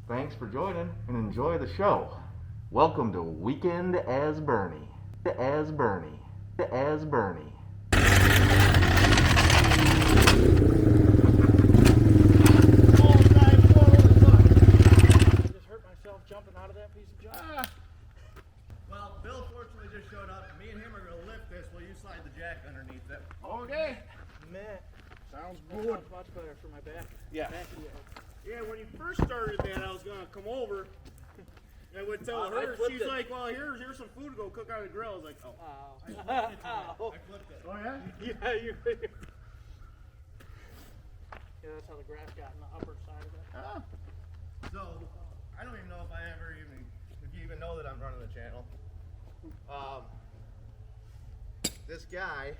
Thanks for joining and enjoy the show. Welcome to Weekend as Bernie. As Bernie. As Bernie. Jumping out of that piece of junk. Well, Bill fortunately just showed up. Me and him are going to lift this while you slide the jack underneath it. Okay. Man. Sounds That good. sounds much better for my back. Yeah. Yeah, when you first started that, I was going to come over. I would tell her, she's like, well, here's some food to go cook on the grill. I was like, oh. Ow. I flipped it. Oh, yeah? Yeah, you. Yeah, that's how the grass got in the upper side of it. Oh. So, I don't even know if if you even know that I'm running the channel. This guy,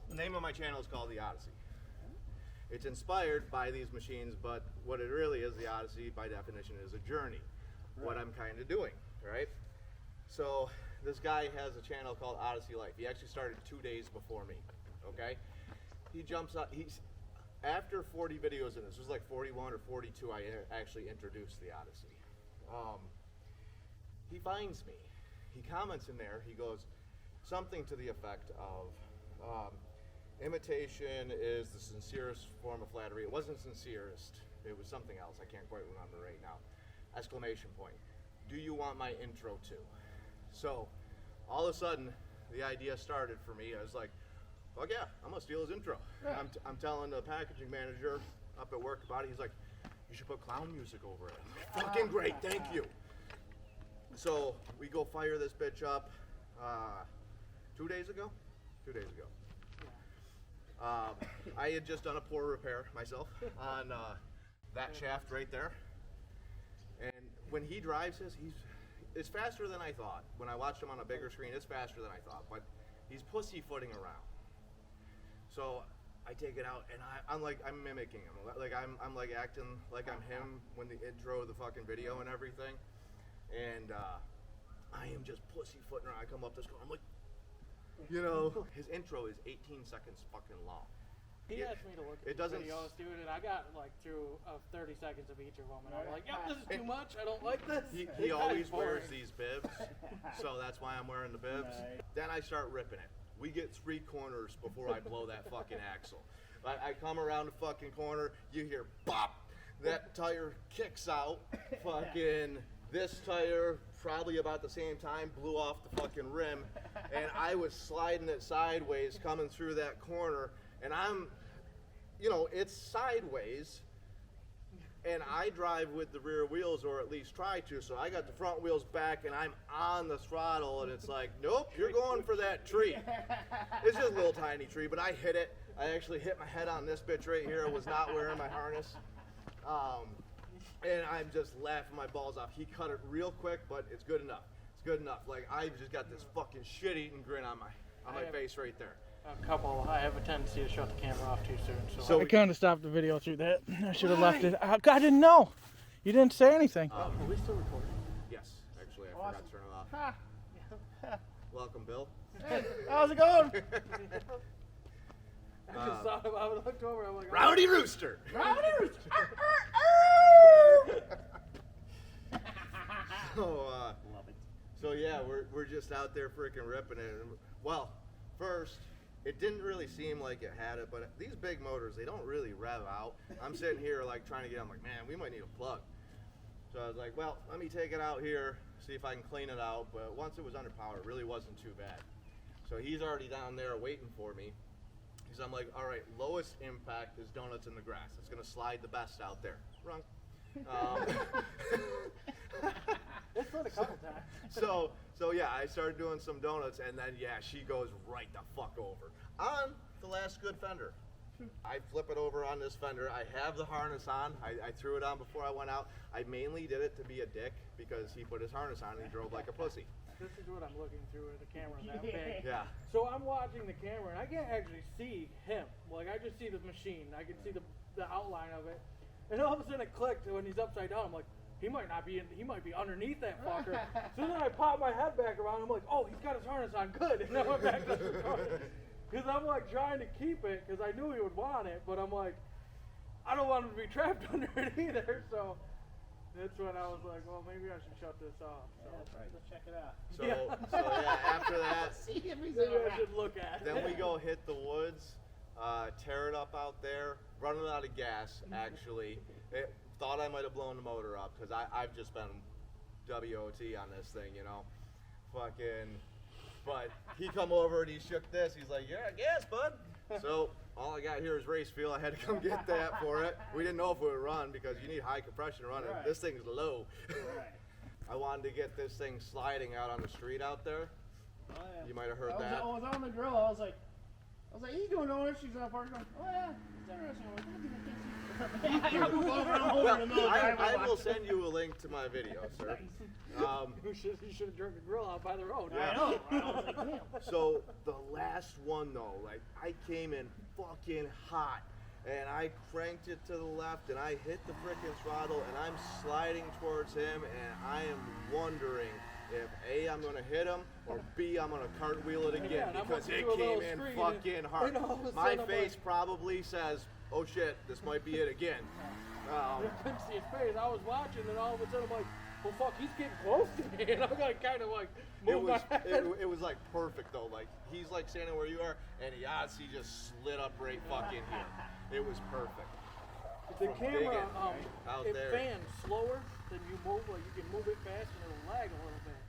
the name of my channel is called the Odyssey. It's inspired by these machines, but what it really is, the Odyssey, by definition, is a journey. What I'm kind of doing, right? So, this guy has a channel called Odyssey Life. He actually started 2 days before me, okay? He jumps up, after 40 videos in this was like 41 or 42, I actually introduced the Odyssey. He finds me. He comments in there. He goes something to the effect of, imitation is the sincerest form of flattery. It wasn't sincerest. It was something else. I can't quite remember right now. Exclamation point. Do you want my intro too? So all of a sudden the idea started for me. I was like, fuck yeah, I'm gonna steal his intro. Yeah. I'm telling the packaging manager up at work about it. He's like, you should put clown music over it. Fucking great, thank you. So we go fire this bitch up 2 days ago. 2 days ago. I had just done a pour repair myself on that shaft right there. And when he drives it's faster than I thought. When I watched him on a bigger screen, it's faster than I thought. But he's pussyfooting around. So I take it out and I'm mimicking him. Like I'm like acting like I'm him when the intro of the fucking video and everything. And I am just pussyfooting around. I come up this corner, I'm like, you know, his intro is 18 seconds fucking long. He asked me to look at the videos, dude, and I got like through 30 seconds of each of them, and I'm like, yep, this is too much. I don't like this. He always wears these bibs, so that's why I'm wearing the bibs. Nice. Then I start ripping it. We get 3 corners before I blow that fucking axle. I come around the fucking corner, you hear bop, that tire kicks out, fucking this tire probably about the same time blew off the fucking rim, and I was sliding it sideways coming through that corner, and I'm, you know, it's sideways, and I drive with the rear wheels, or at least try to, so I got the front wheels back and I'm on the throttle, and it's like, nope, you're going for that tree. It's just a little tiny tree, but I hit it. I actually hit my head on this bitch right here. I was not wearing my harness. And I'm just laughing my balls off. He cut it real quick, but it's good enough. It's good enough. Like, I've just got this fucking shit-eating grin on my face right there. I have a tendency to shut the camera off too soon, So I kind of stopped the video through that. I should have left it. I didn't know. You didn't say anything. Are we still recording? Yes, actually, I forgot to turn it off. Welcome, Bill. Hey, how's it going? I just thought about it. I looked over. I'm like, Rowdy Rooster. Rowdy Rooster. So yeah, we're just out there freaking ripping it. Well, first, it didn't really seem like it had it, but these big motors, they don't really rev out. I'm sitting here like trying to I'm like, man, we might need a plug. So I was like, well, let me take it out here, see if I can clean it out. But once it was under power, it really wasn't too bad. So he's already down there waiting for me. Because I'm like, all right, lowest impact is donuts in the grass. It's gonna slide the best out there. Wrong. It's fun a couple times. So yeah, I started doing some donuts, and then yeah, she goes right the fuck over on the last good fender. I flip it over on this fender. I have the harness on. I threw it on before I went out. I mainly did it to be a dick because he put his harness on and he drove like a pussy. This is what I'm looking through. The camera's that big. Yeah. So I'm watching the camera, and I can't actually see him. Like, I just see the machine. I can see the outline of it. And all of a sudden it clicked when he's upside down. I'm like, he might be underneath that fucker. So then I pop my head back around. I'm like, oh, he's got his harness on. Good. And I went back to the car. Because I'm like trying to keep it because I knew he would want it. But I'm like, I don't want him to be trapped under it either. So that's when I was like, well, maybe I should shut this off. So. Yeah, that's right. Let's check it out. So yeah, after that, See if he's Maybe I should look at it. then we go hit the woods, tear it up out there, running out of gas. Actually, thought I might have blown the motor up because I've just been WOT on this thing, you know, fucking. But he come over and he shook this. He's like, "Yeah, I guess, bud." So all I got here is race fuel. I had to come get that for it. We didn't know if it would run because you need high compression to run it. Right. This thing's low. Right. I wanted to get this thing sliding out on the street out there. Oh, yeah. You might have heard I that. was on the grill. I was like, you doing all this? She's on park going, oh yeah, it's interesting. I'm like, God damn, I can't see. I move over, I'm over in the middle of the driveway. I will send you a link to my video, sir. You should have driven the grill out by the road. Yeah. I know. I was like, damn. So the last one though, like I came in fucking hot and I cranked it to the left and I hit the frickin' throttle and I'm sliding towards him and I am wondering if A, I'm gonna hit him or B, I'm gonna cartwheel it again Yeah, because I'm it gonna do a came little in screen fucking hard. and all of a My sudden I'm face like- probably says, oh shit, this might be it again. I couldn't see his face. I was watching, and all of a sudden I'm like, well, fuck, he's getting close to me. And I'm like, kind of like, move my head. It was like perfect though. Like he's like standing where you are, and he honestly just slid up right fucking here. It was perfect. The From camera, digging out it there. fans slower than you move. Like you can move it fast and it'll lag a little bit.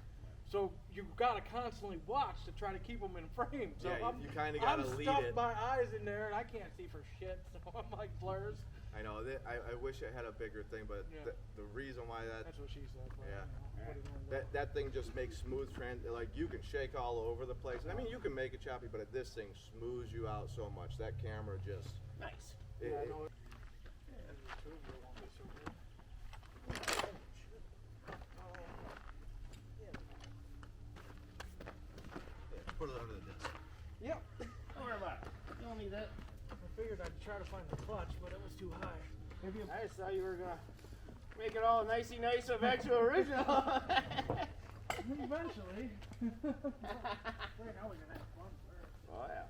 So you gotta constantly watch to try to keep them in frame. So Yeah, you kinda gotta I'm lead stuffed it. my eyes in there, and I can't see for shit. So I'm like blurs. I know. I wish it had a bigger thing, but Yeah. the reason why That's what she said. But, Yeah. what are you gonna do? that thing just makes smooth like you can shake all over the place. I mean, you can make it choppy, but this thing smooths you out so much. That camera just. Nice. Yeah, I know it. Yeah, the tubular won't be so good. Put it under the desk. Yep. Don't worry about it. You don't need that. I figured I'd try to find the clutch, but it was too high. I just thought you were gonna make it all nicey nice of extra original. Eventually. Right now we're gonna have fun first. Oh yeah.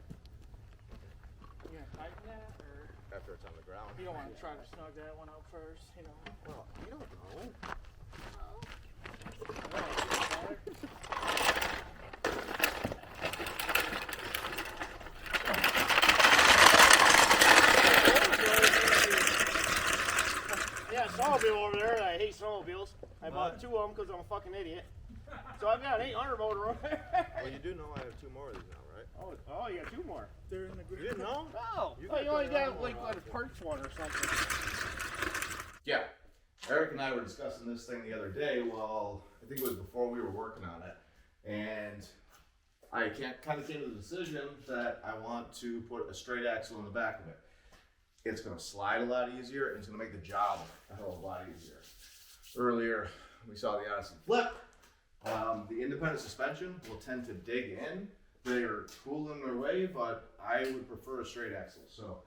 You gonna tighten that, or After it's on the ground. you don't want to try to snug that one out first, you know? Well, you don't know. Yeah, snowmobile over there. I hate snowmobiles. I bought 2 of them because I'm a fucking idiot. So I've got an 800 motor over there. Well, you do know I have 2 more of these now, right? Oh, you got 2 more. They're in the You didn't know? Oh, You you got only the got other like one a perch one or something. Yeah. Eric and I were discussing this thing the other day while I think it was before we were working on it. And I kind of came to the decision that I want to put a straight axle in the back of it. It's going to slide a lot easier and it's going to make the job a hell of a lot easier. Earlier, we saw the Odyssey flip. The independent suspension will tend to dig in. They're cool in their way, but I would prefer a straight axle. So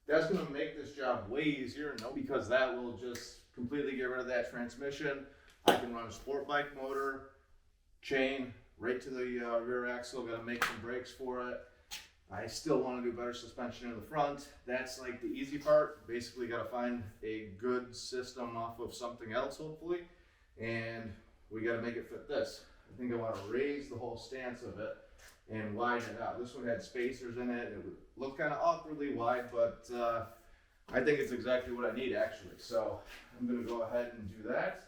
that's going to make this job way easier, because that will just completely get rid of that transmission. I can run a sport bike motor, chain right to the rear axle. Got to make some brakes for it. I still want to do better suspension in the front. That's like the easy part. Basically got to find a good system off of something else, hopefully, and we got to make it fit this. I think I want to raise the whole stance of it and widen it out. This one had spacers in it. It would look kind of awkwardly wide, but I think it's exactly what I need actually. So I'm going to go ahead and do that.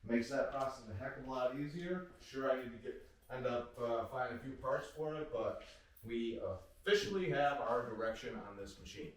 Makes that process a heck of a lot easier. Sure, I need to end up finding a few parts for it, but we officially have our direction on this machine.